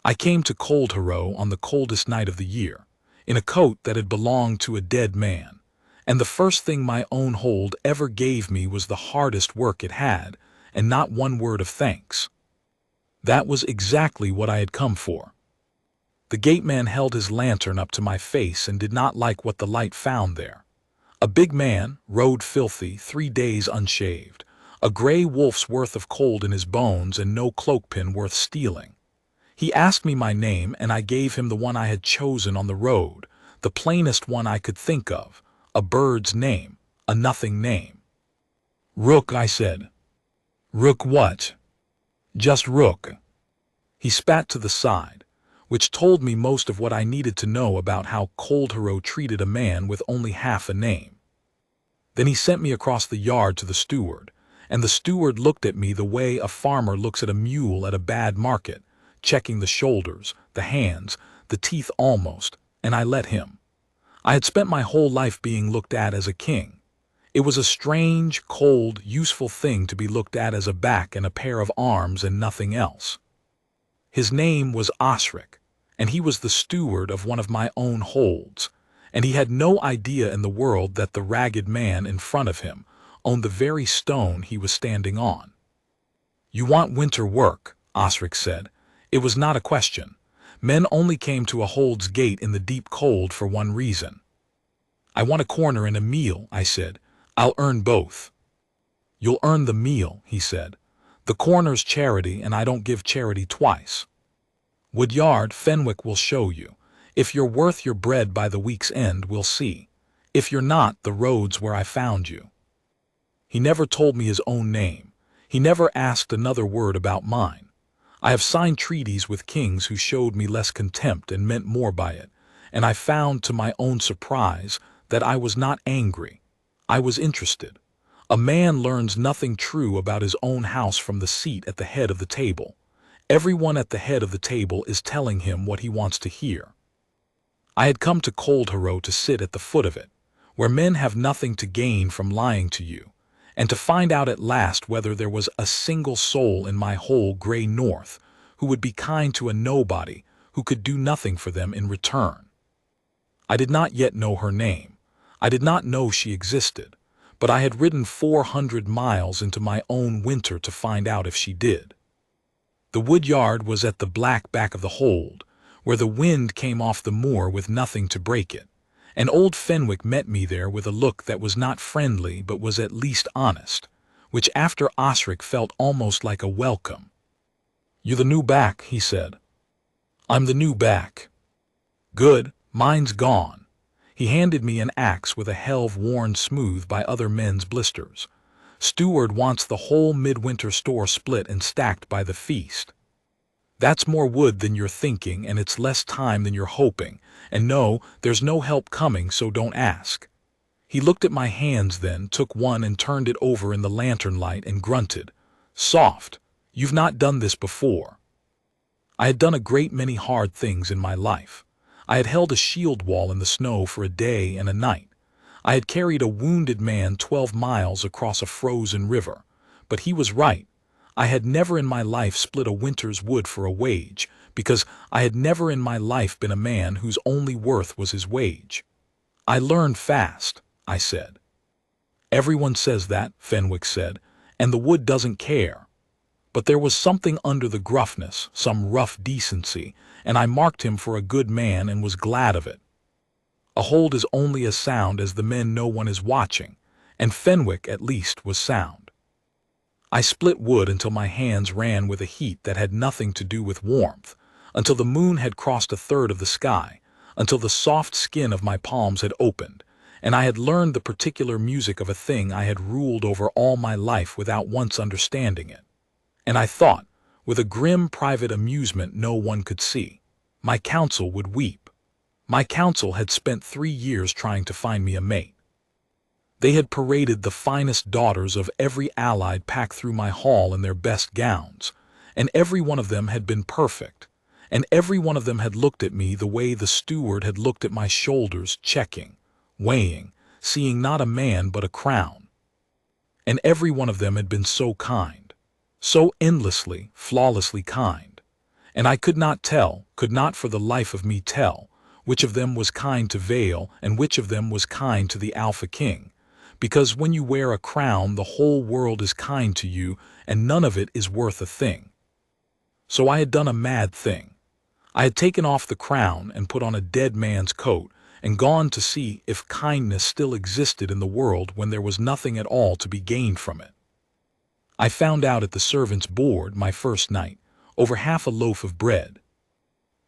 I came to Cold Haro on the coldest night of the year, in a coat that had belonged to a dead man, and the first thing my own hold ever gave me was the hardest work it had, and not one word of thanks. That was exactly what I had come for. The gateman held his lantern up to my face and did not like what the light found there. A big man, road filthy, 3 days unshaved, a gray wolf's worth of cold in his bones and no cloakpin worth stealing. He asked me my name, and I gave him the one I had chosen on the road, the plainest one I could think of, a bird's name, a nothing name. Rook, I said. Rook what? Just Rook. He spat to the side, which told me most of what I needed to know about how Cold Haro treated a man with only half a name. Then he sent me across the yard to the steward, and the steward looked at me the way a farmer looks at a mule at a bad market, checking the shoulders, the hands, the teeth almost, and I let him. I had spent my whole life being looked at as a king. It was a strange, cold, useful thing to be looked at as a back and a pair of arms and nothing else. His name was Osric, and he was the steward of one of my own holds, and he had no idea in the world that the ragged man in front of him owned the very stone he was standing on. "You want winter work," Osric said. It was not a question. Men only came to a hold's gate in the deep cold for one reason. "I want a corner and a meal," I said. "I'll earn both." "You'll earn the meal," he said. "The corner's charity, and I don't give charity twice. Woodyard, Fenwick will show you. If you're worth your bread by the week's end, we'll see. If you're not, the road's where I found you." He never told me his own name. He never asked another word about mine. I have signed treaties with kings who showed me less contempt and meant more by it, and I found, to my own surprise, that I was not angry. I was interested. A man learns nothing true about his own house from the seat at the head of the table. Everyone at the head of the table is telling him what he wants to hear. I had come to Cold Haro to sit at the foot of it, where men have nothing to gain from lying to you, and to find out at last whether there was a single soul in my whole gray north who would be kind to a nobody who could do nothing for them in return. I did not yet know her name. I did not know she existed, but I had ridden 400 miles into my own winter to find out if she did. The woodyard was at the black back of the hold, where the wind came off the moor with nothing to break it, and old Fenwick met me there with a look that was not friendly but was at least honest, which after Osric felt almost like a welcome. "You the new back," he said. "I'm the new back." "Good, mine's gone." He handed me an axe with a helve worn smooth by other men's blisters. "Steward wants the whole midwinter store split and stacked by the feast. That's more wood than you're thinking, and it's less time than you're hoping, and no, there's no help coming, so don't ask." He looked at my hands then, took one and turned it over in the lantern light and grunted, "Soft, you've not done this before." I had done a great many hard things in my life. I had held a shield wall in the snow for a day and a night. I had carried a wounded man 12 miles across a frozen river, but he was right. I had never in my life split a winter's wood for a wage, because I had never in my life been a man whose only worth was his wage. "I learned fast," I said. "Everyone says that," Fenwick said, "and the wood doesn't care." But there was something under the gruffness, some rough decency, and I marked him for a good man and was glad of it. A hold is only as sound as the men no one is watching, and Fenwick at least was sound. I split wood until my hands ran with a heat that had nothing to do with warmth, until the moon had crossed a third of the sky, until the soft skin of my palms had opened, and I had learned the particular music of a thing I had ruled over all my life without once understanding it. And I thought, with a grim private amusement no one could see, my council would weep. My council had spent 3 years trying to find me a mate. They had paraded the finest daughters of every allied pack through my hall in their best gowns, and every one of them had been perfect, and every one of them had looked at me the way the steward had looked at my shoulders, checking, weighing, seeing not a man but a crown. And every one of them had been so kind, so endlessly, flawlessly kind. and I could not tell, could not for the life of me tell, which of them was kind to Vale and which of them was kind to the Alpha King, because when you wear a crown the whole world is kind to you and none of it is worth a thing. So I had done a mad thing. I had taken off the crown and put on a dead man's coat and gone to see if kindness still existed in the world when there was nothing at all to be gained from it. I found out at the servants' board my first night, over half a loaf of bread.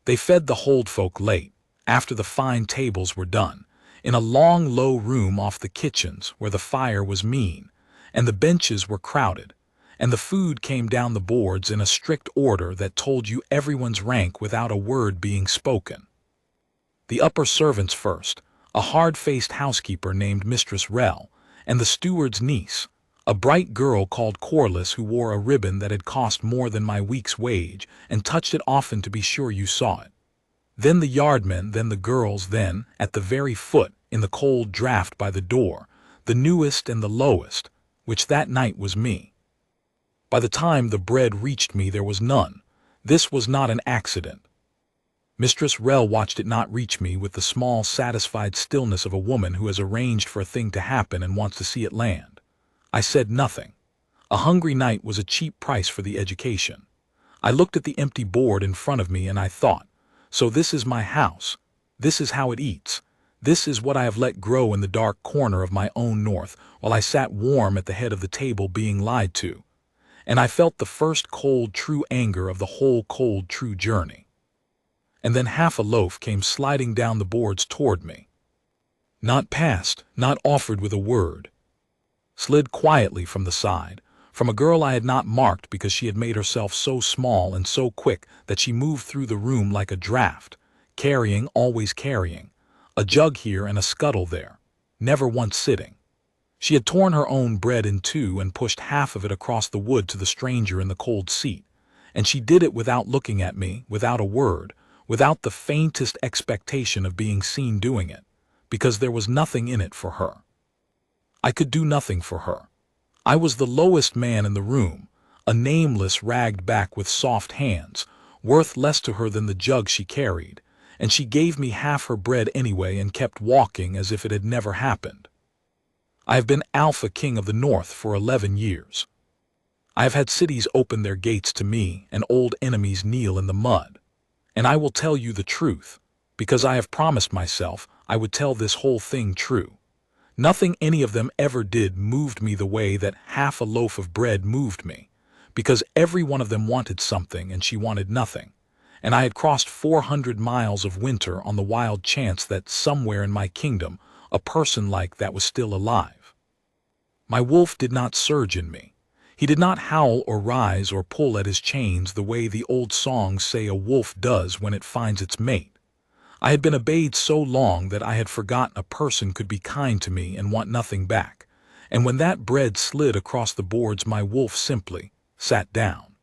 They fed the hold folk late, after the fine tables were done, in a long low room off the kitchens where the fire was mean, and the benches were crowded, and the food came down the boards in a strict order that told you everyone's rank without a word being spoken. The upper servants first, a hard-faced housekeeper named Mistress Rell, and the steward's niece, a bright girl called Corliss who wore a ribbon that had cost more than my week's wage and touched it often to be sure you saw it. Then the yardmen, then the girls, then, at the very foot, in the cold draught by the door, the newest and the lowest, which that night was me. By the time the bread reached me there was none. This was not an accident. Mistress Rell watched it not reach me with the small, satisfied stillness of a woman who has arranged for a thing to happen and wants to see it land. I said nothing. A hungry night was a cheap price for the education. I looked at the empty board in front of me and I thought, so this is my house. This is how it eats. This is what I have let grow in the dark corner of my own north while I sat warm at the head of the table being lied to. And I felt the first cold, true anger of the whole cold, true journey. And then half a loaf came sliding down the boards toward me. Not passed, not offered with a word. Slid quietly from the side, from a girl I had not marked because she had made herself so small and so quick that she moved through the room like a draft, carrying, always carrying, a jug here and a scuttle there, never once sitting. She had torn her own bread in two and pushed half of it across the wood to the stranger in the cold seat, and she did it without looking at me, without a word, without the faintest expectation of being seen doing it, because there was nothing in it for her. I could do nothing for her. I was the lowest man in the room, a nameless ragged back with soft hands, worth less to her than the jug she carried, and she gave me half her bread anyway and kept walking as if it had never happened. I have been Alpha King of the North for 11 years. I have had cities open their gates to me and old enemies kneel in the mud. And I will tell you the truth, because I have promised myself I would tell this whole thing true. Nothing any of them ever did moved me the way that half a loaf of bread moved me, because every one of them wanted something and she wanted nothing, and I had crossed 400 miles of winter on the wild chance that somewhere in my kingdom a person like that was still alive. My wolf did not surge in me. He did not howl or rise or pull at his chains the way the old songs say a wolf does when it finds its mate. I had been obeyed so long that I had forgotten a person could be kind to me and want nothing back, and when that bread slid across the boards my wolf simply sat down.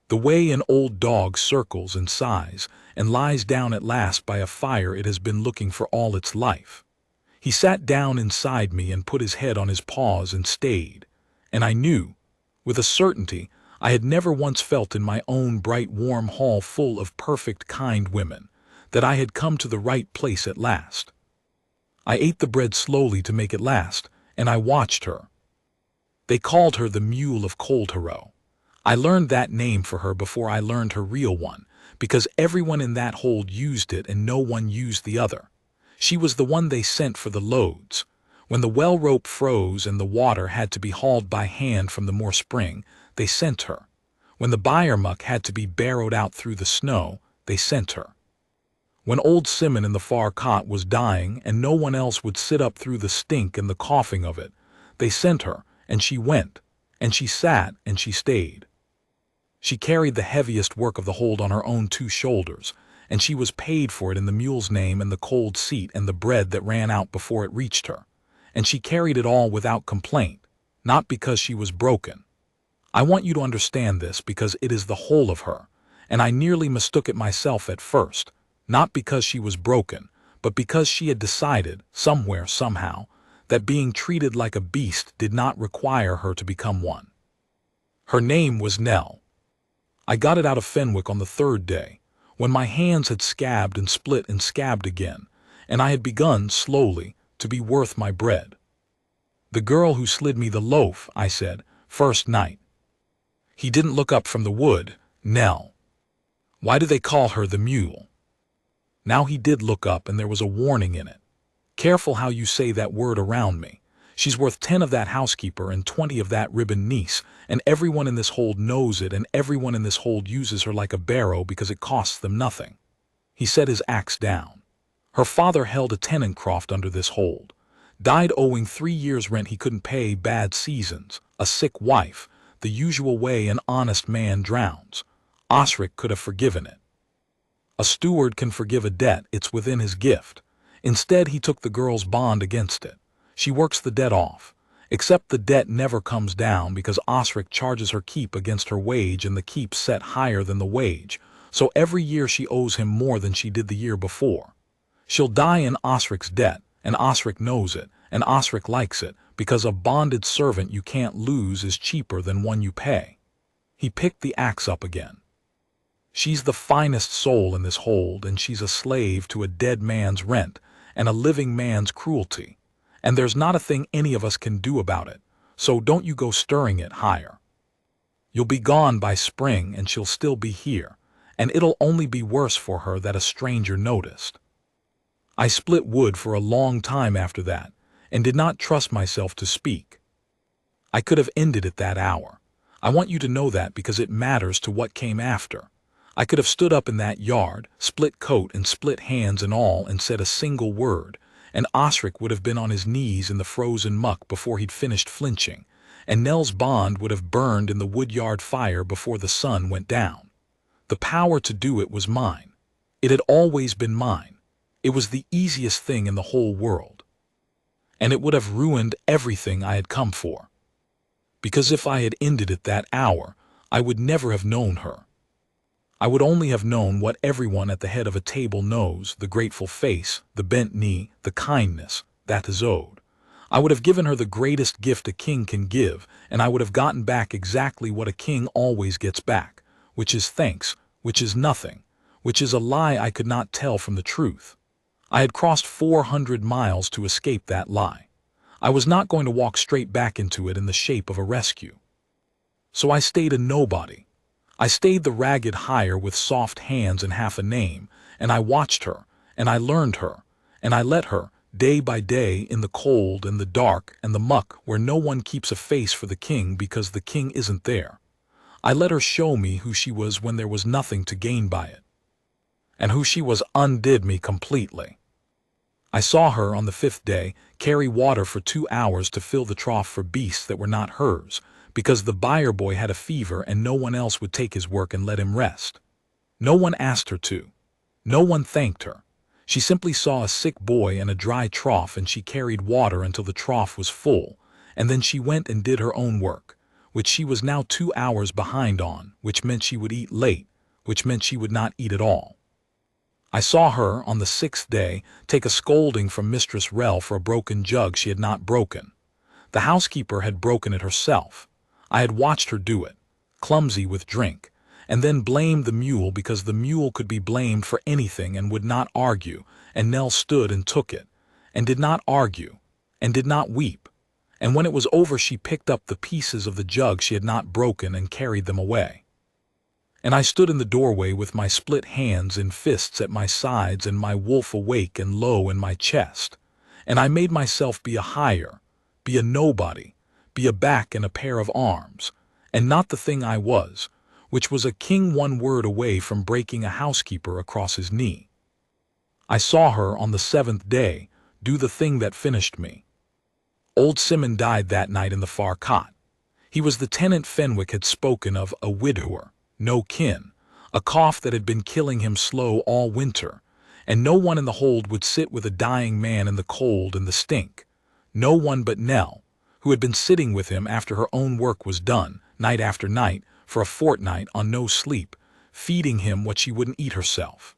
The way an old dog circles and sighs and lies down at last by a fire it has been looking for all its life. He sat down inside me and put his head on his paws and stayed, and I knew, with a certainty I had never once felt in my own bright warm hall full of perfect kind women, that I had come to the right place at last. I ate the bread slowly to make it last, and I watched her. They called her the Mule of Coldharrow. I learned that name for her before I learned her real one, because everyone in that hold used it and no one used the other. She was the one they sent for the loads. When the well rope froze and the water had to be hauled by hand from the moor spring, they sent her. When the byre muck had to be barrowed out through the snow, they sent her. When old Simon in the far cot was dying and no one else would sit up through the stink and the coughing of it, they sent her, and she went, and she sat, and she stayed. She carried the heaviest work of the hold on her own 2 shoulders, and she was paid for it in the mule's name and the cold seat and the bread that ran out before it reached her, and she carried it all without complaint, not because she was broken. I want you to understand this because it is the whole of her, and I nearly mistook it myself at first, not because she was broken, but because she had decided, somewhere, somehow, that being treated like a beast did not require her to become one. Her name was Nell. I got it out of Fenwick on the third day, when my hands had scabbed and split and scabbed again, and I had begun, slowly, to be worth my bread. The girl who slid me the loaf, I said, first night. He didn't look up from the wood. Nell. Why do they call her the mule? Now he did look up, and there was a warning in it. Careful how you say that word around me. She's worth 10 of that housekeeper and 20 of that ribbon niece, and everyone in this hold knows it, and everyone in this hold uses her like a barrow because it costs them nothing. He set his axe down. Her father held a tenant croft under this hold. Died owing 3 years' rent he couldn't pay, bad seasons, a sick wife, the usual way an honest man drowns. Osric could have forgiven it. A steward can forgive a debt, it's within his gift. Instead, he took the girl's bond against it. She works the debt off. Except the debt never comes down because Osric charges her keep against her wage, and the keep's set higher than the wage, so every year she owes him more than she did the year before. She'll die in Osric's debt, and Osric knows it, and Osric likes it, because a bonded servant you can't lose is cheaper than one you pay. He picked the axe up again. She's the finest soul in this hold, and she's a slave to a dead man's rent and a living man's cruelty, and there's not a thing any of us can do about it, so don't you go stirring it higher. You'll be gone by spring, and she'll still be here, and it'll only be worse for her that a stranger noticed. I split wood for a long time after that, and did not trust myself to speak. I could have ended it that hour. I want you to know that because it matters to what came after. I could have stood up in that yard, split coat and split hands and all, and said a single word, and Osric would have been on his knees in the frozen muck before he'd finished flinching, and Nell's bond would have burned in the woodyard fire before the sun went down. The power to do it was mine. It had always been mine. It was the easiest thing in the whole world. And it would have ruined everything I had come for. Because if I had ended it that hour, I would never have known her. I would only have known what everyone at the head of a table knows, the grateful face, the bent knee, the kindness that is owed. I would have given her the greatest gift a king can give, and I would have gotten back exactly what a king always gets back, which is thanks, which is nothing, which is a lie I could not tell from the truth. I had crossed 400 miles to escape that lie. I was not going to walk straight back into it in the shape of a rescue. So I stayed a nobody. I stayed the ragged hire with soft hands and half a name, and I watched her, and I learned her, and I let her, day by day, in the cold and the dark and the muck where no one keeps a face for the king because the king isn't there. I let her show me who she was when there was nothing to gain by it. And who she was undid me completely. I saw her on the 5th day carry water for 2 hours to fill the trough for beasts that were not hers, because the buyer boy had a fever and no one else would take his work and let him rest. No one asked her to. No one thanked her. She simply saw a sick boy and a dry trough, and she carried water until the trough was full, and then she went and did her own work, which she was now 2 hours behind on, which meant she would eat late, which meant she would not eat at all. I saw her, on the 6th day, take a scolding from Mistress Rell for a broken jug she had not broken. The housekeeper had broken it herself. I had watched her do it, clumsy with drink, and then blamed the mule because the mule could be blamed for anything and would not argue, and Nell stood and took it, and did not argue, and did not weep, and when it was over she picked up the pieces of the jug she had not broken and carried them away. And I stood in the doorway with my split hands in fists at my sides and my wolf awake and low in my chest, and I made myself be a hire, be a nobody, be a back and a pair of arms, and not the thing I was, which was a king 1 word away from breaking a housekeeper across his knee. I saw her on the 7th day do the thing that finished me. Old Simon died that night in the far cot. He was the tenant Fenwick had spoken of, a widower, no kin, a cough that had been killing him slow all winter, and no one in the hold would sit with a dying man in the cold and the stink. No one but Nell, who had been sitting with him after her own work was done, night after night, for a fortnight on no sleep, feeding him what she wouldn't eat herself.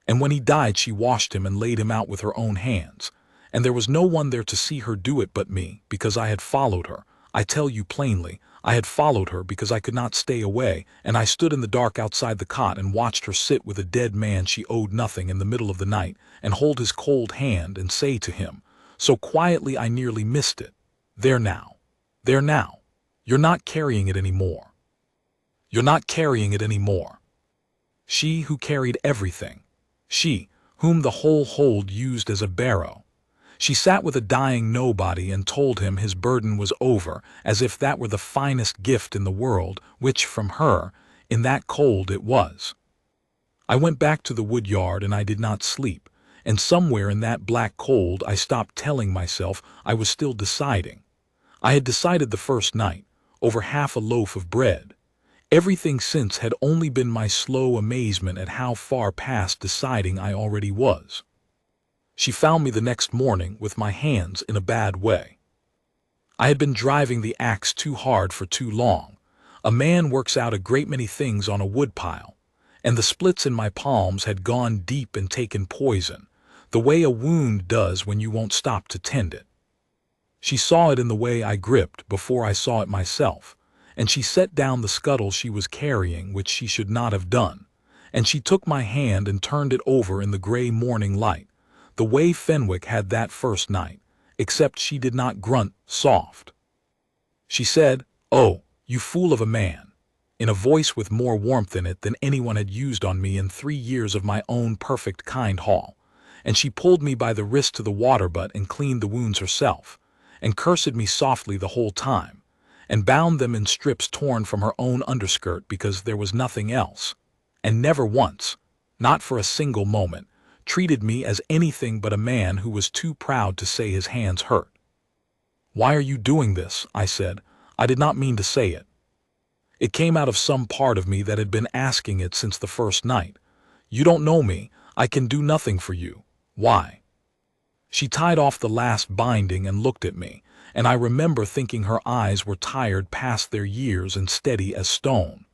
And when he died she washed him and laid him out with her own hands, and there was no one there to see her do it but me, because I had followed her. I tell you plainly, I had followed her because I could not stay away, and I stood in the dark outside the cot and watched her sit with a dead man she owed nothing in the middle of the night, and hold his cold hand and say to him, so quietly I nearly missed it, "There now. There now. You're not carrying it anymore. You're not carrying it anymore." She who carried everything. She, whom the whole hold used as a barrow. She sat with a dying nobody and told him his burden was over, as if that were the finest gift in the world, which from her, in that cold it was. I went back to the wood yard and I did not sleep, and somewhere in that black cold I stopped telling myself I was still deciding. I had decided the first night, over half a loaf of bread. Everything since had only been my slow amazement at how far past deciding I already was. She found me the next morning with my hands in a bad way. I had been driving the axe too hard for too long. A man works out a great many things on a woodpile, and the splits in my palms had gone deep and taken poison, the way a wound does when you won't stop to tend it. She saw it in the way I gripped before I saw it myself, and she set down the scuttle she was carrying, which she should not have done, and she took my hand and turned it over in the gray morning light, the way Fenwick had that first night, except she did not grunt soft. She said, "Oh, you fool of a man," in a voice with more warmth in it than anyone had used on me in 3 years of my own perfect kind haul, and she pulled me by the wrist to the water butt and cleaned the wounds herself, and cursed me softly the whole time, and bound them in strips torn from her own underskirt because there was nothing else, and never once, not for a single moment, treated me as anything but a man who was too proud to say his hands hurt. "Why are you doing this?" I said. I did not mean to say it. It came out of some part of me that had been asking it since the first night. "You don't know me. I can do nothing for you. Why?" She tied off the last binding and looked at me, and I remember thinking her eyes were tired past their years and steady as stone.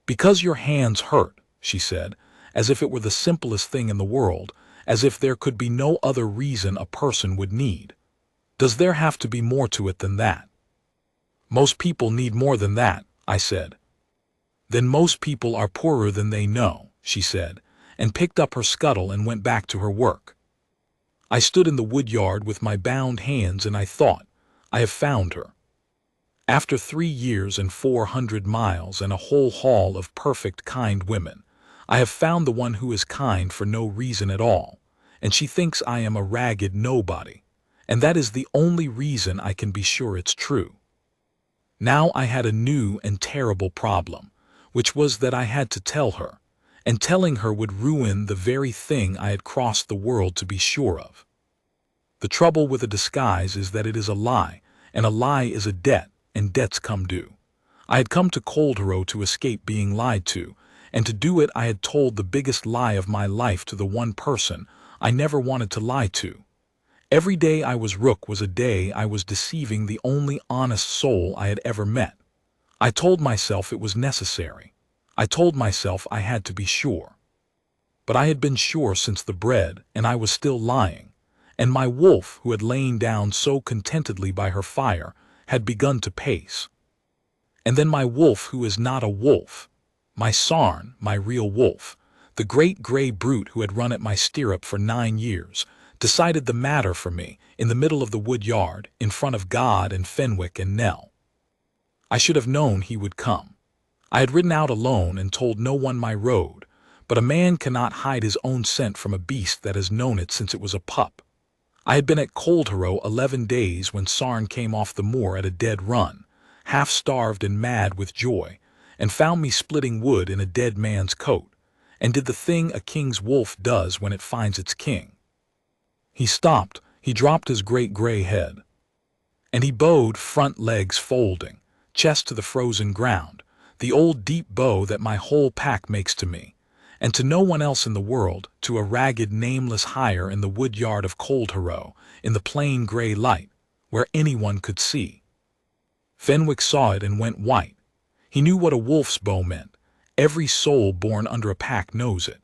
"Because your hands hurt," she said, as if it were the simplest thing in the world, as if there could be no other reason a person would need. "Does there have to be more to it than that?" "Most people need more than that," I said. "Then most people are poorer than they know," she said, and picked up her scuttle and went back to her work. I stood in the wood yard with my bound hands and I thought, I have found her. After 3 years and 400 miles and a whole haul of perfect kind women, I have found the one who is kind for no reason at all, and she thinks I am a ragged nobody, and that is the only reason I can be sure it's true. Now I had a new and terrible problem, which was that I had to tell her, and telling her would ruin the very thing I had crossed the world to be sure of. The trouble with a disguise is that it is a lie, and a lie is a debt, and debts come due. I had come to Coldharrow to escape being lied to, and to do it I had told the biggest lie of my life to the one person I never wanted to lie to. Every day I was Rook was a day I was deceiving the only honest soul I had ever met. I told myself it was necessary. I told myself I had to be sure. But I had been sure since the bread, and I was still lying, and my wolf, who had lain down so contentedly by her fire, had begun to pace. And then my wolf, who is not a wolf, my Sarn, my real wolf, the great gray brute who had run at my stirrup for 9 years, decided the matter for me in the middle of the wood yard, in front of God and Fenwick and Nell. I should have known he would come. I had ridden out alone and told no one my road, but a man cannot hide his own scent from a beast that has known it since it was a pup. I had been at Coldharrow 11 days when Sarn came off the moor at a dead run, half-starved and mad with joy, and found me splitting wood in a dead man's coat, and did the thing a king's wolf does when it finds its king. He stopped, he dropped his great gray head, and he bowed, front legs folding, chest to the frozen ground, the old deep bow that my whole pack makes to me, and to no one else in the world, to a ragged nameless hire in the wood yard of Coldharrow, in the plain gray light, where anyone could see. Fenwick saw it and went white. He knew what a wolf's bow meant. Every soul born under a pack knows it.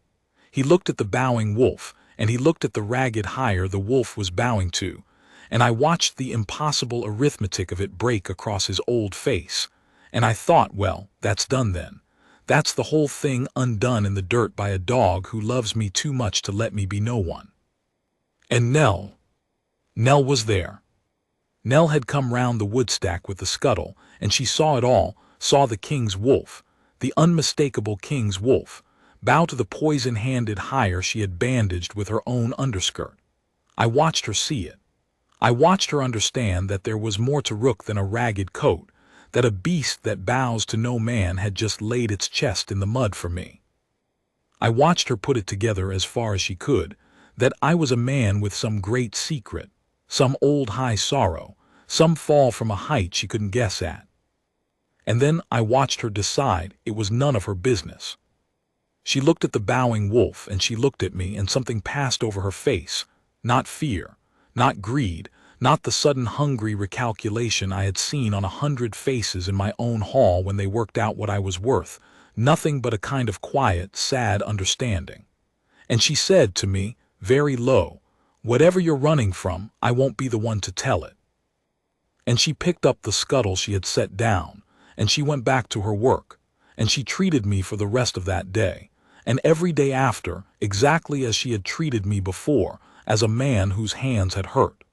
He looked at the bowing wolf, and he looked at the ragged hire the wolf was bowing to, and I watched the impossible arithmetic of it break across his old face, And I thought, well, that's done then. That's the whole thing undone in the dirt by a dog who loves me too much to let me be no one. And Nell was there. Nell had come round the woodstack with the scuttle, and she saw it all, saw the king's wolf, the unmistakable king's wolf, bow to the poison-handed hire she had bandaged with her own underskirt. I watched her see it. I watched her understand that there was more to Rook than a ragged coat, that a beast that bows to no man had just laid its chest in the mud for me. I watched her put it together as far as she could, that I was a man with some great secret, some old high sorrow, some fall from a height she couldn't guess at. And then I watched her decide it was none of her business. She looked at the bowing wolf, and she looked at me, and something passed over her face, not fear, not greed, not the sudden hungry recalculation I had seen on 100 faces in my own hall when they worked out what I was worth, nothing but a kind of quiet, sad understanding. And she said to me, very low, "Whatever you're running from, I won't be the one to tell it." And she picked up the scuttle she had set down, and she went back to her work, and she treated me for the rest of that day, and every day after, exactly as she had treated me before, as a man whose hands had hurt.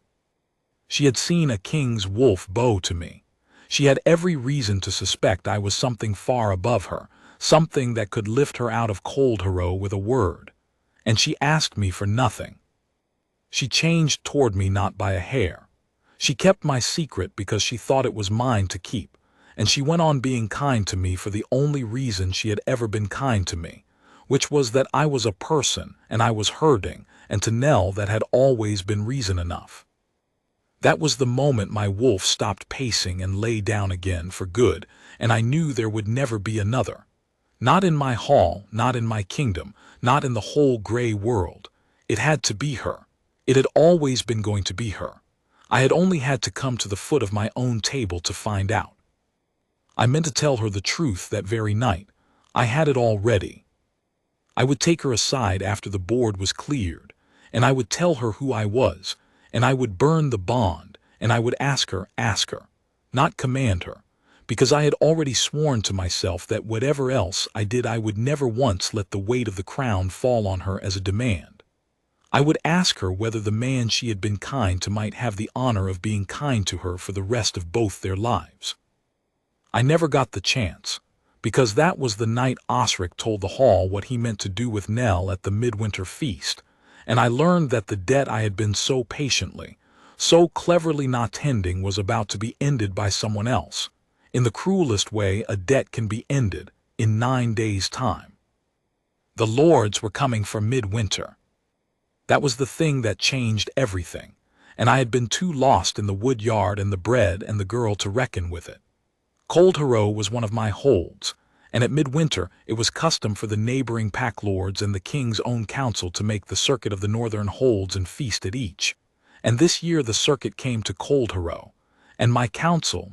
She had seen a king's wolf bow to me. She had every reason to suspect I was something far above her, something that could lift her out of Cold Hero with a word. And she asked me for nothing. She changed toward me not by a hair. She kept my secret because she thought it was mine to keep, and she went on being kind to me for the only reason she had ever been kind to me, which was that I was a person and I was hurting, and to Nell that had always been reason enough. That was the moment my wolf stopped pacing and lay down again for good, and I knew there would never be another. Not in my hall, not in my kingdom, not in the whole gray world. It had to be her. It had always been going to be her. I had only had to come to the foot of my own table to find out. I meant to tell her the truth that very night. I had it all ready. I would take her aside after the board was cleared, and I would tell her who I was, and I would burn the bond, and I would ask her, not command her, because I had already sworn to myself that whatever else I did I would never once let the weight of the crown fall on her as a demand. I would ask her whether the man she had been kind to might have the honor of being kind to her for the rest of both their lives. I never got the chance, because that was the night Osric told the hall what he meant to do with Nell at the midwinter feast, and I learned that the debt I had been so patiently, so cleverly not tending was about to be ended by someone else. In the cruelest way a debt can be ended, in 9 days' time. The lords were coming for midwinter. That was the thing that changed everything, and I had been too lost in the wood yard and the bread and the girl to reckon with it. Cold Hero was one of my holds, and at midwinter it was custom for the neighboring pack lords and the king's own council to make the circuit of the northern holds and feast at each. And this year the circuit came to Cold Hero, and my council,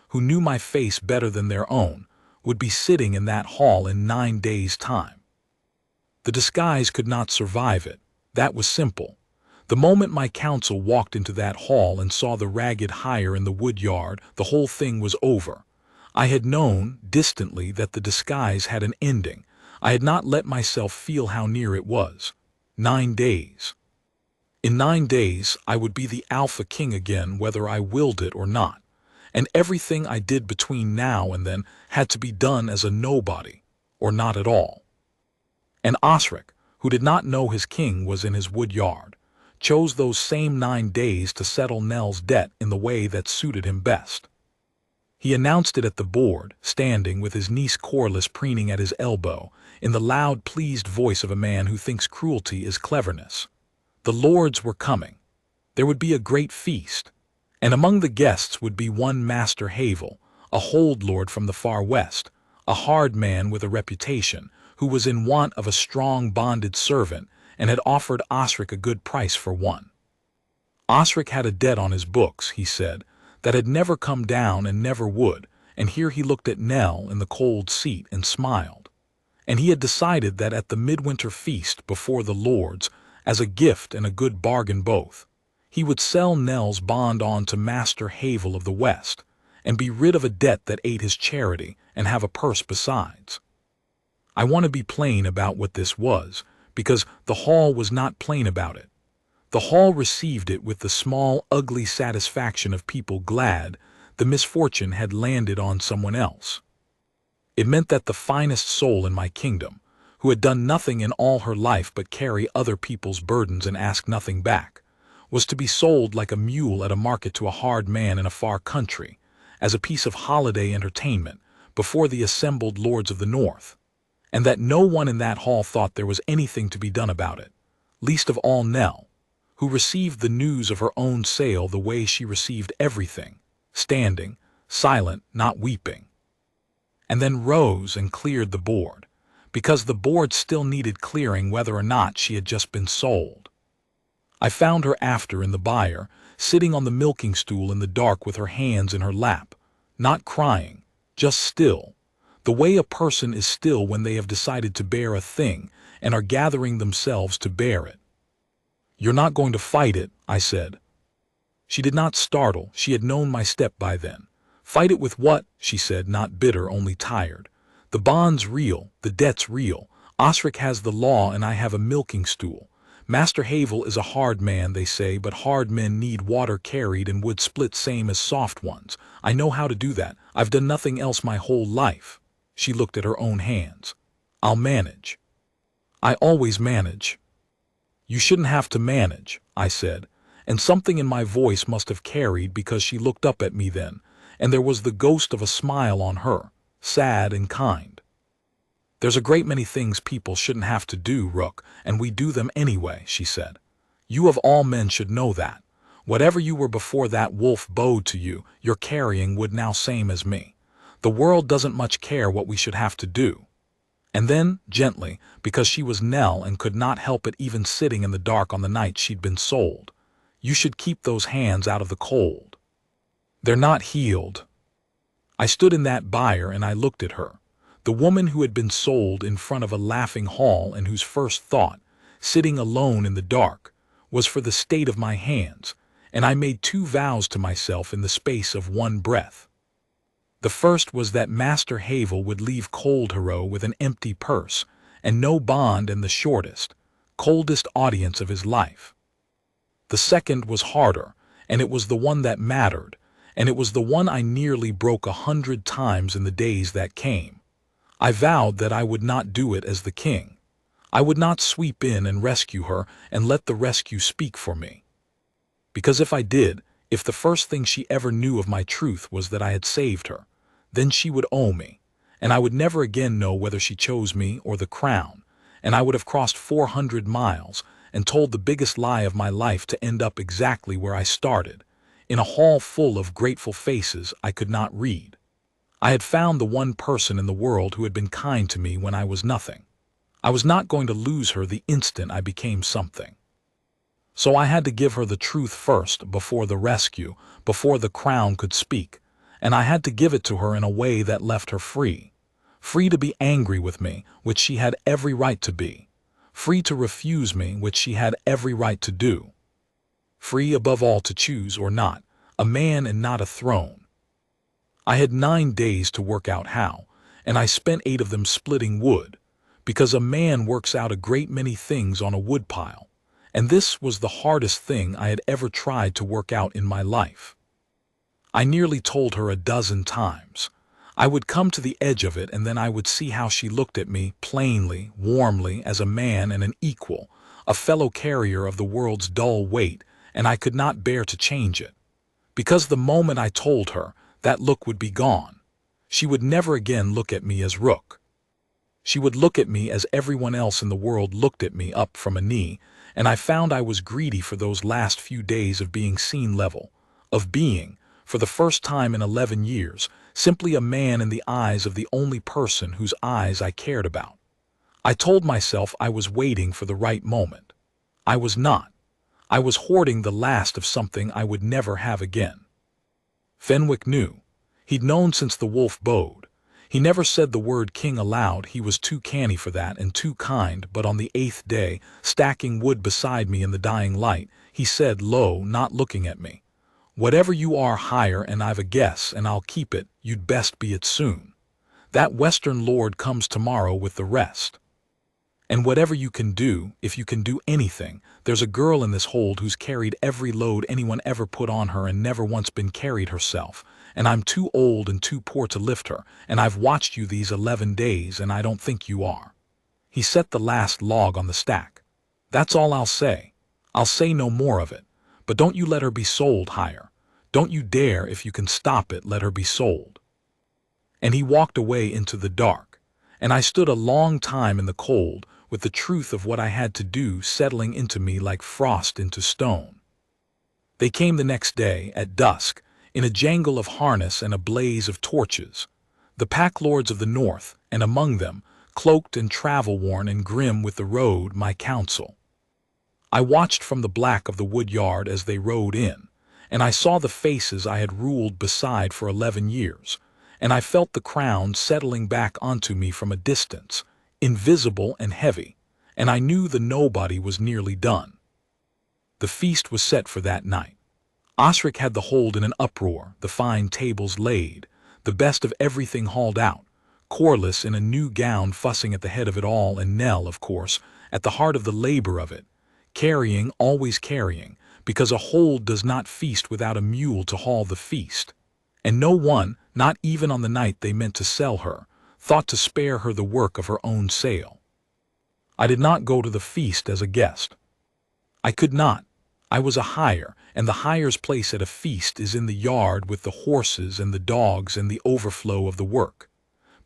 who knew my face better than their own, would be sitting in that hall in 9 days' time. The disguise could not survive it. That was simple. The moment my council walked into that hall and saw the ragged hire in the wood yard, the whole thing was over. I had known, distantly, that the disguise had an ending. I had not let myself feel how near it was. 9 days. In 9 days, I would be the Alpha King again, whether I willed it or not. And everything I did between now and then had to be done as a nobody, or not at all. And Osric, who did not know his king was in his wood yard, chose those same 9 days to settle Nell's debt in the way that suited him best. He announced it at the board, standing with his niece Corliss preening at his elbow, in the loud, pleased voice of a man who thinks cruelty is cleverness. The lords were coming. There would be a great feast, and among the guests would be one Master Havel, a hold lord from the far west, a hard man with a reputation, who was in want of a strong bonded servant and had offered Osric a good price for one. Osric had a debt on his books, he said, that had never come down and never would, and here he looked at Nell in the cold seat and smiled. And he had decided that at the midwinter feast before the lords, as a gift and a good bargain both, he would sell Nell's bond on to Master Havel of the West, and be rid of a debt that ate his charity and have a purse besides. I want to be plain about what this was, because the hall was not plain about it. The hall received it with the small, ugly satisfaction of people glad the misfortune had landed on someone else. It meant that the finest soul in my kingdom, who had done nothing in all her life but carry other people's burdens and ask nothing back, was to be sold like a mule at a market to a hard man in a far country, as a piece of holiday entertainment before the assembled lords of the north, and that no one in that hall thought there was anything to be done about it, least of all Nell, who received the news of her own sale the way she received everything, standing, silent, not weeping, and then rose and cleared the board, because the board still needed clearing whether or not she had just been sold. I found her after in the byre, sitting on the milking stool in the dark with her hands in her lap, not crying, just still, the way a person is still when they have decided to bear a thing and are gathering themselves to bear it. "You're not going to fight it," I said. She did not startle, she had known my step by then. "Fight it with what?" she said, not bitter, only tired. "The bond's real, the debt's real. Osric has the law and I have a milking stool. Master Havel is a hard man, they say, but hard men need water carried and wood split same as soft ones. I know how to do that. I've done nothing else my whole life." She looked at her own hands. "I'll manage." "I always manage." "You shouldn't have to manage," I said, and something in my voice must have carried because she looked up at me then, and there was the ghost of a smile on her, sad and kind. "There's a great many things people shouldn't have to do, Rook, and we do them anyway," she said. "You of all men should know that. Whatever you were before that wolf bowed to you, you're carrying would now same as me. The world doesn't much care what we should have to do." And then, gently, because she was Nell and could not help it even sitting in the dark on the night she'd been sold, "You should keep those hands out of the cold. They're not healed." I stood in that byre and I looked at her, the woman who had been sold in front of a laughing hall and whose first thought, sitting alone in the dark, was for the state of my hands, and I made 2 vows to myself in the space of 1 breath. The first was that Master Havel would leave Cold Hero with an empty purse and no bond and the shortest, coldest audience of his life. The second was harder, and it was the one that mattered, and it was the one I nearly broke 100 times in the days that came. I vowed that I would not do it as the king. I would not sweep in and rescue her and let the rescue speak for me. Because if I did, if the first thing she ever knew of my truth was that I had saved her, then she would owe me, and I would never again know whether she chose me or the crown, and I would have crossed 400 miles and told the biggest lie of my life to end up exactly where I started, in a hall full of grateful faces I could not read. I had found the one person in the world who had been kind to me when I was nothing. I was not going to lose her the instant I became something. So I had to give her the truth first, before the rescue, before the crown could speak, and I had to give it to her in a way that left her free. Free to be angry with me, which she had every right to be. Free to refuse me, which she had every right to do. Free above all to choose or not, a man and not a throne. I had 9 days to work out how, and I spent 8 of them splitting wood, because a man works out a great many things on a woodpile, and this was the hardest thing I had ever tried to work out in my life. I nearly told her a dozen times. I would come to the edge of it and then I would see how she looked at me plainly, warmly, as a man and an equal, a fellow carrier of the world's dull weight, and I could not bear to change it. Because the moment I told her, that look would be gone. She would never again look at me as Rook. She would look at me as everyone else in the world looked at me, up from a knee, and I found I was greedy for those last few days of being seen level, of being, for the first time in 11 years, simply a man in the eyes of the only person whose eyes I cared about. I told myself I was waiting for the right moment. I was not. I was hoarding the last of something I would never have again. Fenwick knew. He'd known since the wolf bowed. He never said the word king aloud, he was too canny for that and too kind, but on the 8th day, stacking wood beside me in the dying light, he said low, not looking at me, Whatever you are, hire, and I've a guess, and I'll keep it. You'd best be it soon. That western lord comes tomorrow with the rest. And whatever you can do, if you can do anything, there's a girl in this hold who's carried every load anyone ever put on her and never once been carried herself, and I'm too old and too poor to lift her, and I've watched you these 11 days, and I don't think you are. He set the last log on the stack. That's all I'll say. I'll say no more of it. But don't you let her be sold, hire. Don't you dare, if you can stop it, let her be sold. And he walked away into the dark, and I stood a long time in the cold, with the truth of what I had to do settling into me like frost into stone. They came the next day, at dusk, in a jangle of harness and a blaze of torches. The pack lords of the north, and among them, cloaked and travel-worn and grim with the road, my council. I watched from the black of the wood yard as they rode in, and I saw the faces I had ruled beside for 11 years, and I felt the crown settling back onto me from a distance, invisible and heavy, and I knew the nobody was nearly done. The feast was set for that night. Osric had the hold in an uproar, the fine tables laid, the best of everything hauled out, Corliss in a new gown fussing at the head of it all, and Nell, of course, at the heart of the labor of it, carrying, always carrying, because a hold does not feast without a mule to haul the feast. And no one, not even on the night they meant to sell her, thought to spare her the work of her own sale. I did not go to the feast as a guest. I could not. I was a hire, and the hire's place at a feast is in the yard with the horses and the dogs and the overflow of the work.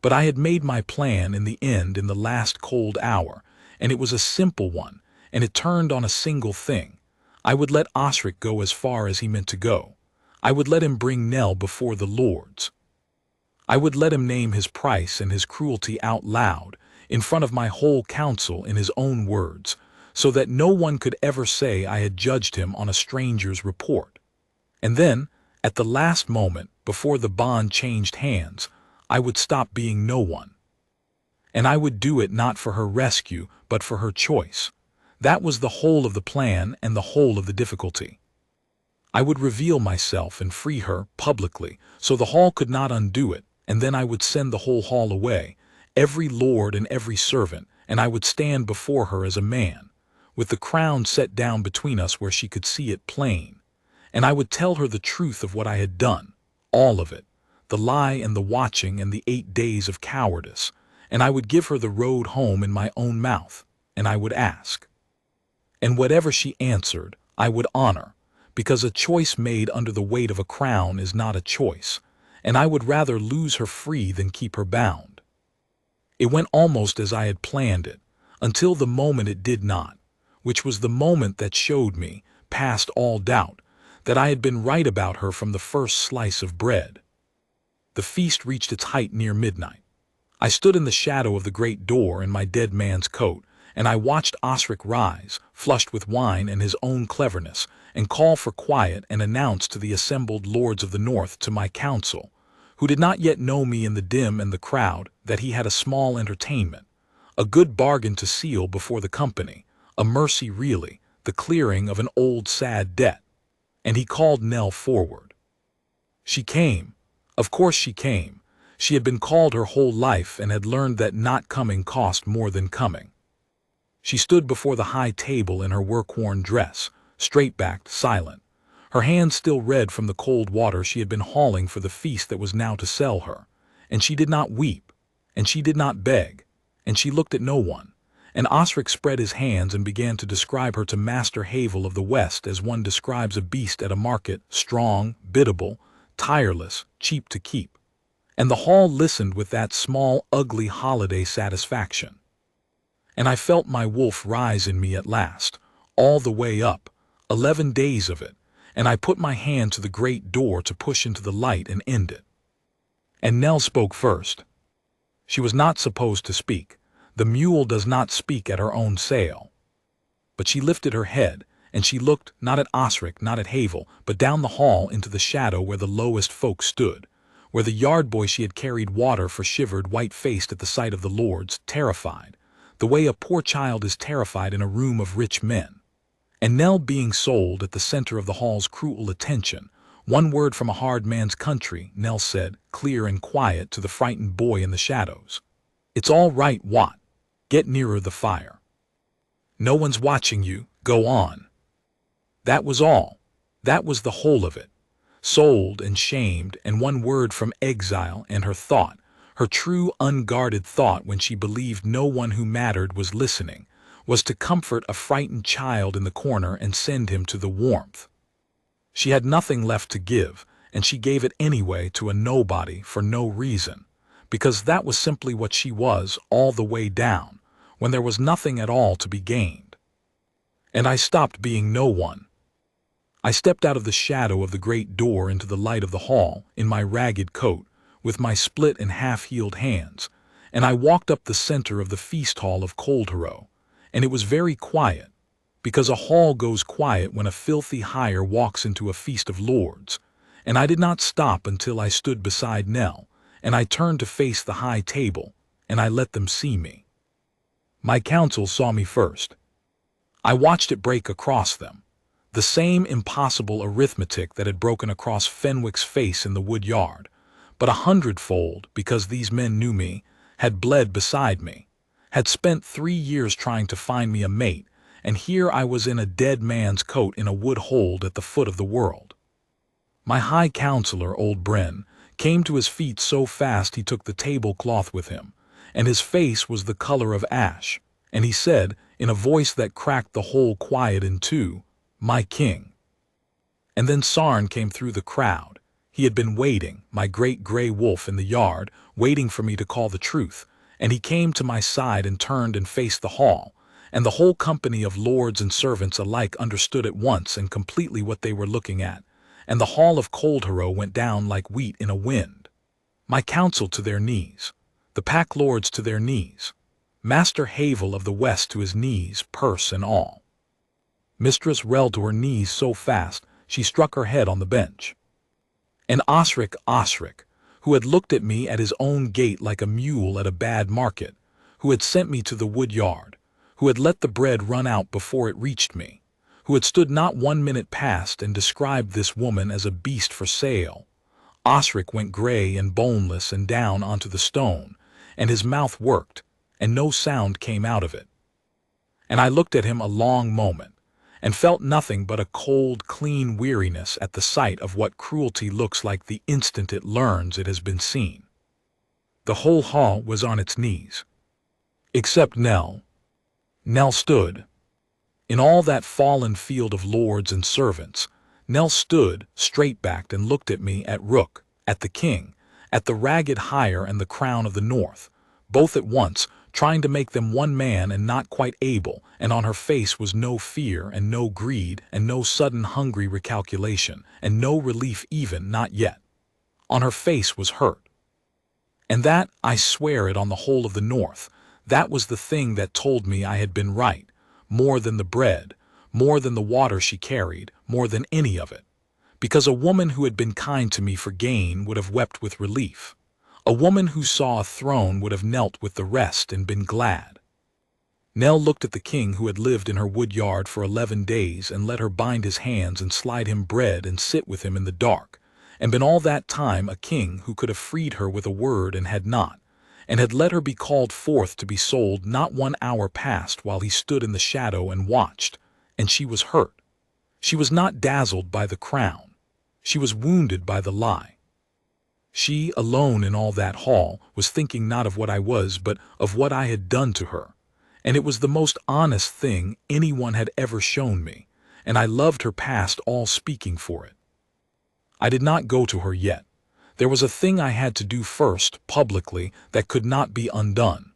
But I had made my plan in the end in the last cold hour, and it was a simple one, and it turned on a single thing. I would let Osric go as far as he meant to go. I would let him bring Nell before the lords. I would let him name his price and his cruelty out loud, in front of my whole council in his own words, so that no one could ever say I had judged him on a stranger's report. And then, at the last moment, before the bond changed hands, I would stop being no one. And I would do it not for her rescue, but for her choice. That was the whole of the plan and the whole of the difficulty. I would reveal myself and free her publicly, so the hall could not undo it, and then I would send the whole hall away, every lord and every servant, and I would stand before her as a man, with the crown set down between us where she could see it plain, and I would tell her the truth of what I had done, all of it, the lie and the watching and the 8 days of cowardice, and I would give her the road home in my own mouth, and I would ask. And whatever she answered, I would honor, because a choice made under the weight of a crown is not a choice, and I would rather lose her free than keep her bound. It went almost as I had planned it, until the moment it did not, which was the moment that showed me, past all doubt, that I had been right about her from the first slice of bread. The feast reached its height near midnight. I stood in the shadow of the great door in my dead man's coat, and I watched Osric rise, flushed with wine and his own cleverness, and call for quiet and announce to the assembled lords of the north, to my council, who did not yet know me in the dim and the crowd, that he had a small entertainment, a good bargain to seal before the company, a mercy really, the clearing of an old sad debt. And he called Nell forward. She came. Of course she came. She had been called her whole life and had learned that not coming cost more than coming. She stood before the high table in her work-worn dress, straight-backed, silent, her hands still red from the cold water she had been hauling for the feast that was now to sell her, and she did not weep, and she did not beg, and she looked at no one, and Osric spread his hands and began to describe her to Master Havel of the West as one describes a beast at a market, strong, biddable, tireless, cheap to keep. And the hall listened with that small, ugly holiday satisfaction. And I felt my wolf rise in me at last, all the way up, 11 days of it, and I put my hand to the great door to push into the light and end it. And Nell spoke first. She was not supposed to speak. The mule does not speak at her own sale. But she lifted her head, and she looked not at Osric, not at Havel, but down the hall into the shadow where the lowest folk stood, where the yard boy she had carried water for shivered white-faced at the sight of the lords, terrified, the way a poor child is terrified in a room of rich men. And Nell being sold at the center of the hall's cruel attention, One word from a hard man's country, Nell said, clear and quiet to the frightened boy in the shadows. It's all right, Watt. Get nearer the fire. No one's watching you, go on. That was all. That was the whole of it. Sold and shamed, and one word from exile and her thought, her true unguarded thought when she believed no one who mattered was listening, was to comfort a frightened child in the corner and send him to the warmth. She had nothing left to give, and she gave it anyway to a nobody for no reason, because that was simply what she was all the way down, when there was nothing at all to be gained. And I stopped being no one. I stepped out of the shadow of the great door into the light of the hall in my ragged coat, with my split and half-healed hands, and I walked up the center of the feast hall of Coldharrow, and it was very quiet, because a hall goes quiet when a filthy hire walks into a feast of lords, and I did not stop until I stood beside Nell, and I turned to face the high table, and I let them see me. My council saw me first. I watched it break across them, the same impossible arithmetic that had broken across Fenwick's face in the wood yard, but 100-fold, because these men knew me, had bled beside me, had spent 3 years trying to find me a mate, and here I was in a dead man's coat in a wood hold at the foot of the world. My high counselor, old Bren, came to his feet so fast he took the tablecloth with him, and his face was the color of ash, and he said, in a voice that cracked the whole quiet in two, "My king." And then Sarn came through the crowd. He had been waiting, my great gray wolf in the yard, waiting for me to call the truth, and he came to my side and turned and faced the hall, and the whole company of lords and servants alike understood at once and completely what they were looking at, and the hall of Coldharrow went down like wheat in a wind. My council to their knees, the pack lords to their knees, Master Havel of the West to his knees, purse and all. Mistress Rel to her knees so fast she struck her head on the bench. And Osric, who had looked at me at his own gate like a mule at a bad market, who had sent me to the wood yard, who had let the bread run out before it reached me, who had stood not 1 minute past and described this woman as a beast for sale. Osric went gray and boneless and down onto the stone, and his mouth worked, and no sound came out of it. And I looked at him a long moment, and felt nothing but a cold, clean weariness at the sight of what cruelty looks like the instant it learns it has been seen. The whole hall was on its knees. Except Nell. Nell stood. In all that fallen field of lords and servants, Nell stood, straight-backed, and looked at me, at Rook, at the king, at the ragged hire and the crown of the north, both at once, trying to make them one man and not quite able, and on her face was no fear and no greed and no sudden hungry recalculation, and no relief even, not yet. On her face was hurt. And that, I swear it on the whole of the north, that was the thing that told me I had been right, more than the bread, more than the water she carried, more than any of it. Because a woman who had been kind to me for gain would have wept with relief. A woman who saw a throne would have knelt with the rest and been glad. Nell looked at the king who had lived in her wood yard for 11 days and let her bind his hands and slide him bread and sit with him in the dark, and been all that time a king who could have freed her with a word and had not, and had let her be called forth to be sold. Not 1 hour passed while he stood in the shadow and watched, and she was hurt. She was not dazzled by the crown. She was wounded by the lie. She, alone in all that hall, was thinking not of what I was, but of what I had done to her. And it was the most honest thing anyone had ever shown me, and I loved her past all speaking for it. I did not go to her yet. There was a thing I had to do first, publicly, that could not be undone.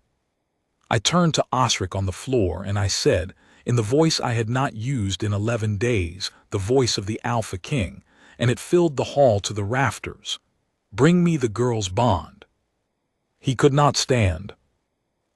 I turned to Osric on the floor, and I said, in the voice I had not used in 11 days, the voice of the Alpha King, and it filled the hall to the rafters, "Bring me the girl's bond." He could not stand.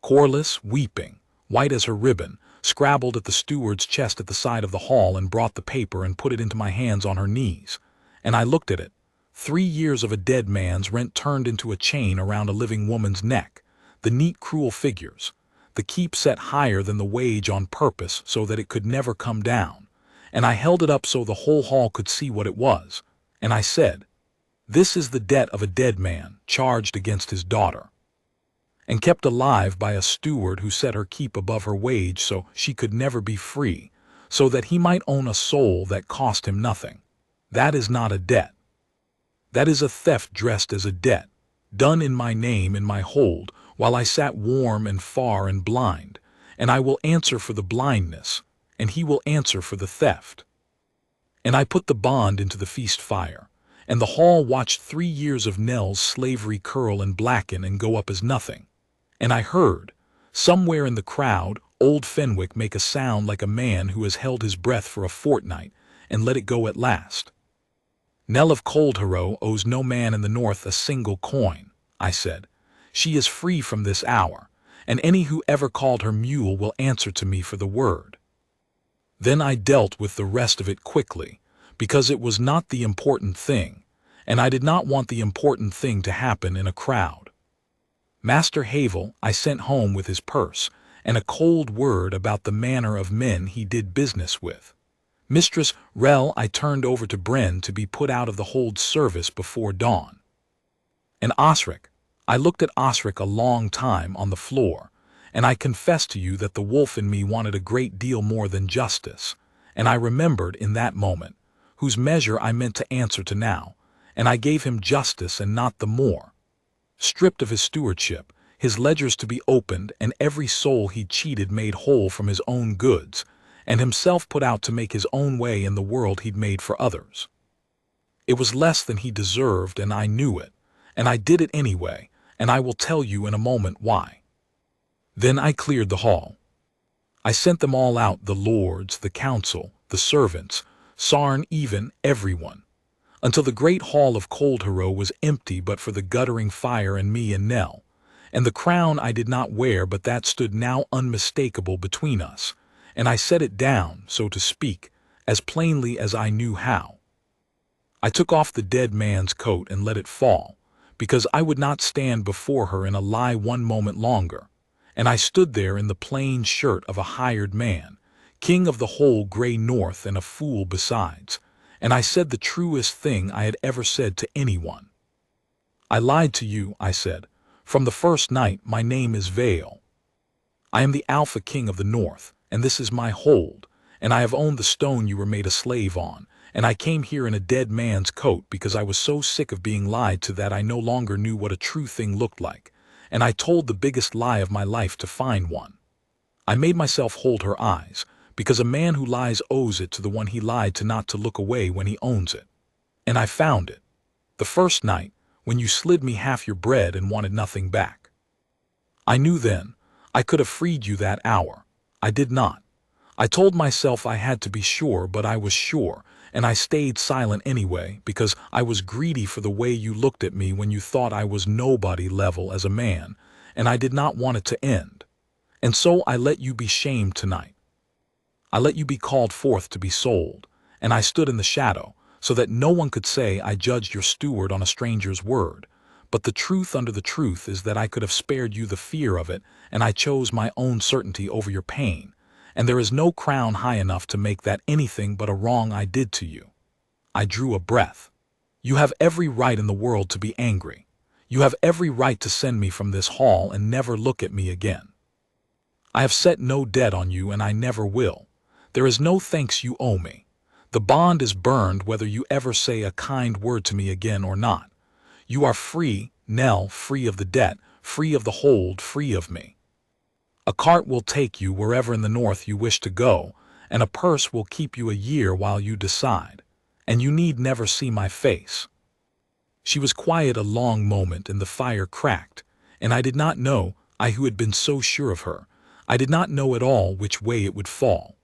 Corliss, weeping, white as her ribbon, scrabbled at the steward's chest at the side of the hall and brought the paper and put it into my hands on her knees. And I looked at it. 3 years of a dead man's rent turned into a chain around a living woman's neck, the neat cruel figures, the keep set higher than the wage on purpose so that it could never come down, and I held it up so the whole hall could see what it was, And I said, "This is the debt of a dead man charged against his daughter, and kept alive by a steward who set her keep above her wage so she could never be free, so that he might own a soul that cost him nothing. That is not a debt. That is a theft dressed as a debt, done in my name in my hold, while I sat warm and far and blind, and I will answer for the blindness, and he will answer for the theft." And I put the bond into the feast fire, and the hall watched 3 years of Nell's slavery curl and blacken and go up as nothing. And I heard, somewhere in the crowd, old Fenwick make a sound like a man who has held his breath for a fortnight and let it go at last. "Nell of Cold Harrow owes no man in the north a single coin," I said. "She is free from this hour, and any who ever called her mule will answer to me for the word." Then I dealt with the rest of it quickly, because it was not the important thing, and I did not want the important thing to happen in a crowd. Master Havel I sent home with his purse, and a cold word about the manner of men he did business with. Mistress Rell I turned over to Bren to be put out of the hold's service before dawn. And Osric, I looked at Osric a long time on the floor, and I confess to you that the wolf in me wanted a great deal more than justice, and I remembered in that moment, whose measure I meant to answer to now, and I gave him justice and not the more. Stripped of his stewardship, his ledgers to be opened, and every soul he cheated made whole from his own goods, and himself put out to make his own way in the world he'd made for others. It was less than he deserved, and I knew it, and I did it anyway, and I will tell you in a moment why. Then I cleared the hall. I sent them all out, the lords, the council, the servants, Sarn, even everyone, until the great hall of Cold Harrow was empty but for the guttering fire and me and Nell, and the crown I did not wear but that stood now unmistakable between us, and I set it down, so to speak, as plainly as I knew how. I took off the dead man's coat and let it fall, because I would not stand before her in a lie one moment longer, and I stood there in the plain shirt of a hired man, king of the whole gray north and a fool besides, and I said the truest thing I had ever said to anyone. "I lied to you," I said. "From the first night my name is Vale. I am the Alpha King of the North, and this is my hold, and I have owned the stone you were made a slave on, and I came here in a dead man's coat because I was so sick of being lied to that I no longer knew what a true thing looked like, and I told the biggest lie of my life to find one. I made myself hold her eyes, because a man who lies owes it to the one he lied to not to look away when he owns it. And I found it. The first night, when you slid me half your bread and wanted nothing back. I knew then, I could have freed you that hour. I did not. I told myself I had to be sure, but I was sure, and I stayed silent anyway, because I was greedy for the way you looked at me when you thought I was nobody level as a man, and I did not want it to end. And so I let you be shamed tonight. I let you be called forth to be sold, and I stood in the shadow, so that no one could say I judged your steward on a stranger's word. But the truth under the truth is that I could have spared you the fear of it, and I chose my own certainty over your pain, and there is no crown high enough to make that anything but a wrong I did to you." I drew a breath. "You have every right in the world to be angry. You have every right to send me from this hall and never look at me again. I have set no debt on you, and I never will. There is no thanks you owe me. The bond is burned whether you ever say a kind word to me again or not. You are free, Nell, free of the debt, free of the hold, free of me. A cart will take you wherever in the north you wish to go, and a purse will keep you a year while you decide, and you need never see my face." She was quiet a long moment, and the fire cracked, and I did not know, I who had been so sure of her, I did not know at all which way it would fall.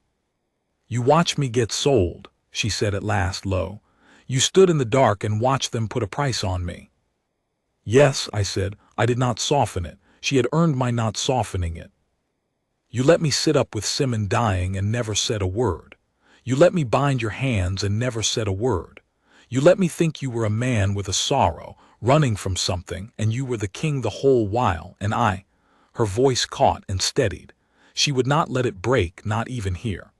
"You watched me get sold," she said at last low. "You stood in the dark and watched them put a price on me." "Yes," I said, "I did not soften it. She had earned my not softening it. You let me sit up with Simon dying and never said a word. You let me bind your hands and never said a word. You let me think you were a man with a sorrow, running from something, and you were the king the whole while, and I—" Her voice caught and steadied. She would not let it break, not even here.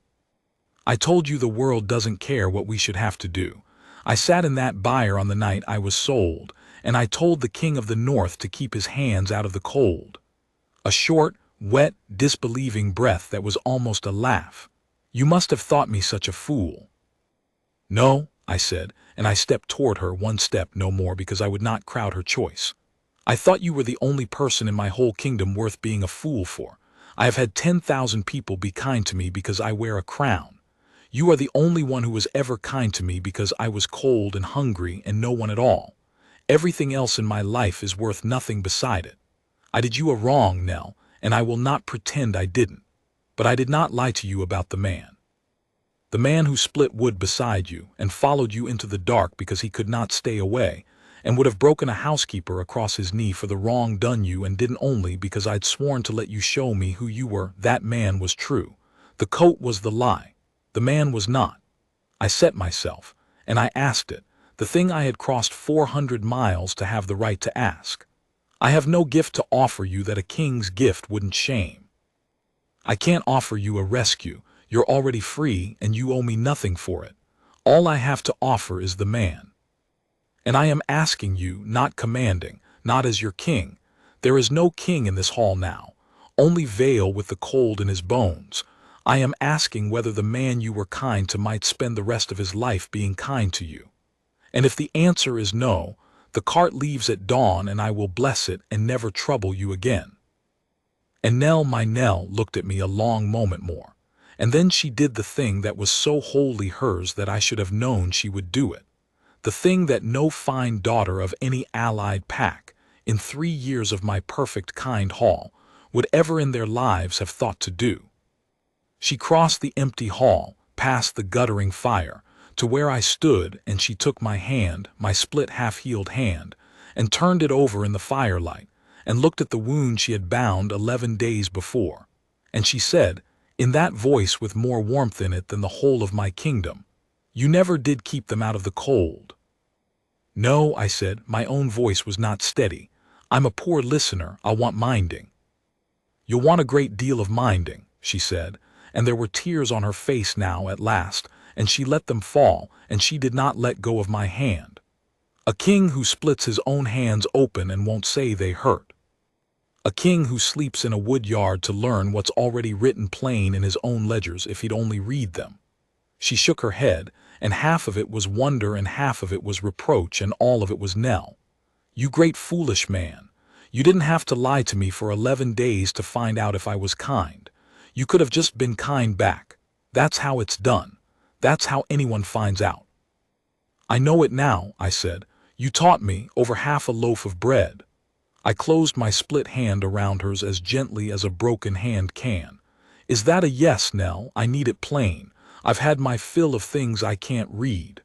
"I told you the world doesn't care what we should have to do. I sat in that byre on the night I was sold, and I told the king of the north to keep his hands out of the cold. A short, wet, disbelieving breath that was almost a laugh. You must have thought me such a fool. No, I said, and I stepped toward her, one step no more, because I would not crowd her choice. I thought you were the only person in my whole kingdom worth being a fool for. I have had 10,000 people be kind to me because I wear a crown. You are the only one who was ever kind to me because I was cold and hungry and no one at all. Everything else in my life is worth nothing beside it. I did you a wrong, Nell, and I will not pretend I didn't. But I did not lie to you about the man. The man who split wood beside you and followed you into the dark because he could not stay away, and would have broken a housekeeper across his knee for the wrong done you, and didn't only because I'd sworn to let you show me who you were. That man was true. The coat was the lie. The man was not. I set myself, and I asked it, the thing I had crossed 400 miles to have the right to ask. I have no gift to offer you that a king's gift wouldn't shame. I can't offer you a rescue. You're already free, and you owe me nothing for it. All I have to offer is the man. And I am asking you, not commanding, not as your king. There is no king in this hall now, only Vale with the cold in his bones. I am asking whether the man you were kind to might spend the rest of his life being kind to you. And if the answer is no, the cart leaves at dawn, and I will bless it and never trouble you again. And Nell, my Nell, looked at me a long moment more, and then she did the thing that was so wholly hers that I should have known she would do it. The thing that no fine daughter of any allied pack, in 3 years of my perfect kind hall, would ever in their lives have thought to do. She crossed the empty hall, past the guttering fire, to where I stood, and she took my hand, my split half-healed hand, and turned it over in the firelight, and looked at the wound she had bound 11 days before. And she said, in that voice with more warmth in it than the whole of my kingdom, "You never did keep them out of the cold." No, I said, my own voice was not steady. I'm a poor listener, I'll want minding. You'll want a great deal of minding, she said, and there were tears on her face now at last, and she let them fall, and she did not let go of my hand. A king who splits his own hands open and won't say they hurt. A king who sleeps in a wood yard to learn what's already written plain in his own ledgers if he'd only read them. She shook her head, and half of it was wonder and half of it was reproach, and all of it was Nell. You great foolish man. You didn't have to lie to me for 11 days to find out if I was kind. You could have just been kind back. That's how it's done. That's how anyone finds out. I know it now, I said. You taught me, over half a loaf of bread. I closed my split hand around hers as gently as a broken hand can. Is that a yes, Nell? I need it plain. I've had my fill of things I can't read.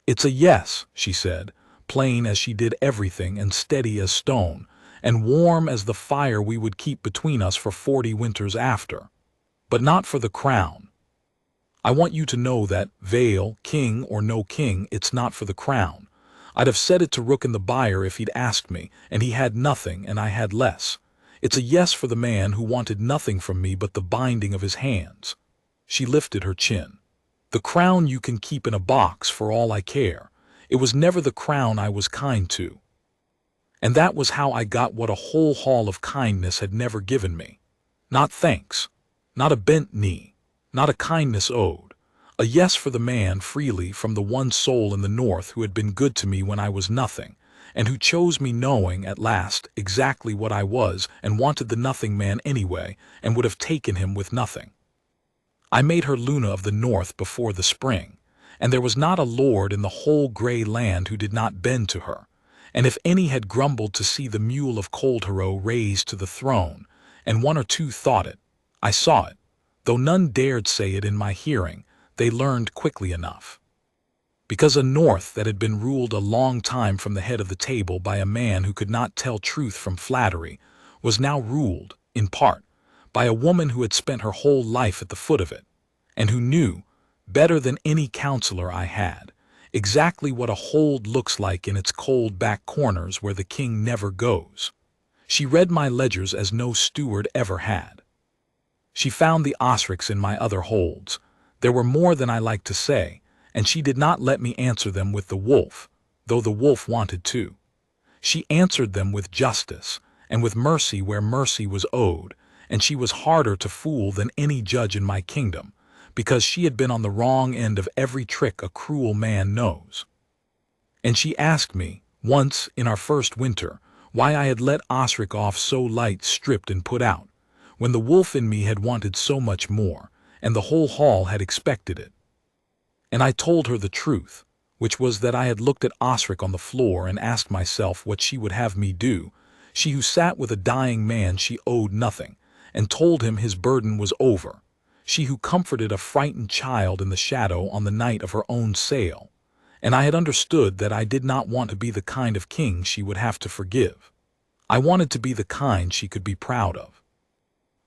It's a yes, she said, plain as she did everything and steady as stone, and warm as the fire we would keep between us for 40 winters after. But not for the crown. I want you to know that, Vale, king or no king, it's not for the crown. I'd have said it to Rook in the byre if he'd asked me, and he had nothing and I had less. It's a yes for the man who wanted nothing from me but the binding of his hands. She lifted her chin. The crown you can keep in a box for all I care. It was never the crown I was kind to. And that was how I got what a whole hall of kindness had never given me. Not thanks, not a bent knee, not a kindness owed. A yes for the man freely from the one soul in the north who had been good to me when I was nothing, and who chose me knowing, at last, exactly what I was, and wanted the nothing man anyway, and would have taken him with nothing. I made her Luna of the north before the spring, and there was not a lord in the whole grey land who did not bend to her, and if any had grumbled to see the mule of Cold Hero raised to the throne, and one or two thought it, I saw it, though none dared say it in my hearing, they learned quickly enough. Because a north that had been ruled a long time from the head of the table by a man who could not tell truth from flattery, was now ruled, in part, by a woman who had spent her whole life at the foot of it, and who knew, better than any counselor I had, exactly what a hold looks like in its cold back corners where the king never goes. She read my ledgers as no steward ever had. She found the ostrix in my other holds. There were more than I like to say, and she did not let me answer them with the wolf, though the wolf wanted to. She answered them with justice, and with mercy where mercy was owed, and she was harder to fool than any judge in my kingdom, because she had been on the wrong end of every trick a cruel man knows. And she asked me, once in our first winter, why I had let Osric off so light, stripped and put out, when the wolf in me had wanted so much more, and the whole hall had expected it. And I told her the truth, which was that I had looked at Osric on the floor and asked myself what she would have me do, she who sat with a dying man she owed nothing, and told him his burden was over, she who comforted a frightened child in the shadow on the night of her own sale. And I had understood that I did not want to be the kind of king she would have to forgive. I wanted to be the kind she could be proud of.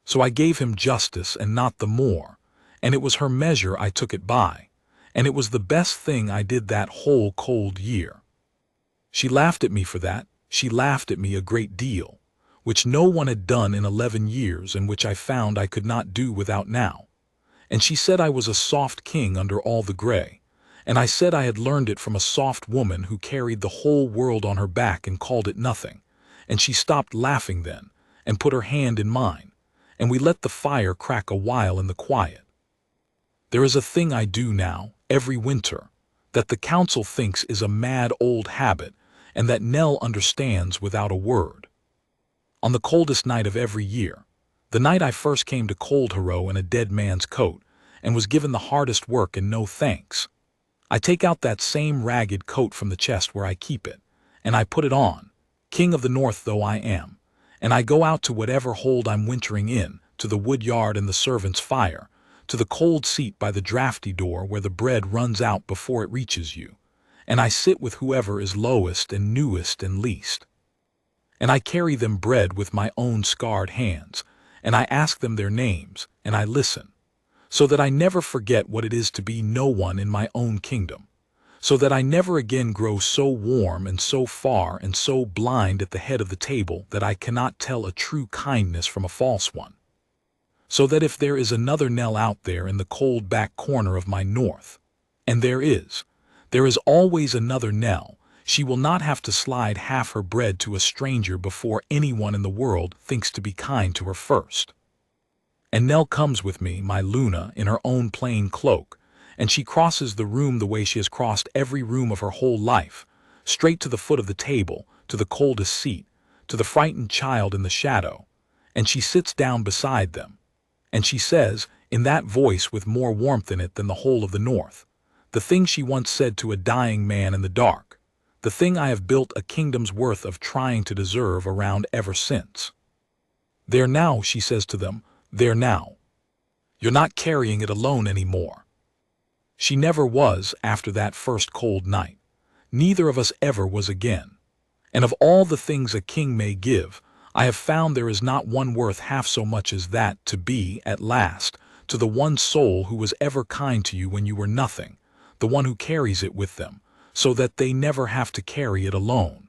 So I gave him justice and not the more, and it was her measure I took it by, and it was the best thing I did that whole cold year. She laughed at me for that. She laughed at me a great deal, which no one had done in 11 years and which I found I could not do without now. And she said I was a soft king under all the gray, and I said I had learned it from a soft woman who carried the whole world on her back and called it nothing. And she stopped laughing then, and put her hand in mine, and we let the fire crack a while in the quiet. There is a thing I do now, every winter, that the council thinks is a mad old habit, and that Nell understands without a word. On the coldest night of every year, the night I first came to Cold Hero in a dead man's coat, and was given the hardest work and no thanks, I take out that same ragged coat from the chest where I keep it, and I put it on, king of the north though I am, and I go out to whatever hold I'm wintering in, to the wood yard and the servants' fire, to the cold seat by the draughty door where the bread runs out before it reaches you, and I sit with whoever is lowest and newest and least. And I carry them bread with my own scarred hands, and I ask them their names, and I listen, so that I never forget what it is to be no one in my own kingdom, so that I never again grow so warm and so far and so blind at the head of the table that I cannot tell a true kindness from a false one. So that if there is another Nell out there in the cold back corner of my north, and there is always another Nell, she will not have to slide half her bread to a stranger before anyone in the world thinks to be kind to her first. And Nell comes with me, my Luna, in her own plain cloak, and she crosses the room the way she has crossed every room of her whole life, straight to the foot of the table, to the coldest seat, to the frightened child in the shadow, and she sits down beside them, and she says, in that voice with more warmth in it than the whole of the north, the thing she once said to a dying man in the dark, the thing I have built a kingdom's worth of trying to deserve around ever since. There now, she says to them, there now. You're not carrying it alone anymore. She never was after that first cold night. Neither of us ever was again. And of all the things a king may give, I have found there is not one worth half so much as that to be, at last, to the one soul who was ever kind to you when you were nothing, the one who carries it with them, so that they never have to carry it alone.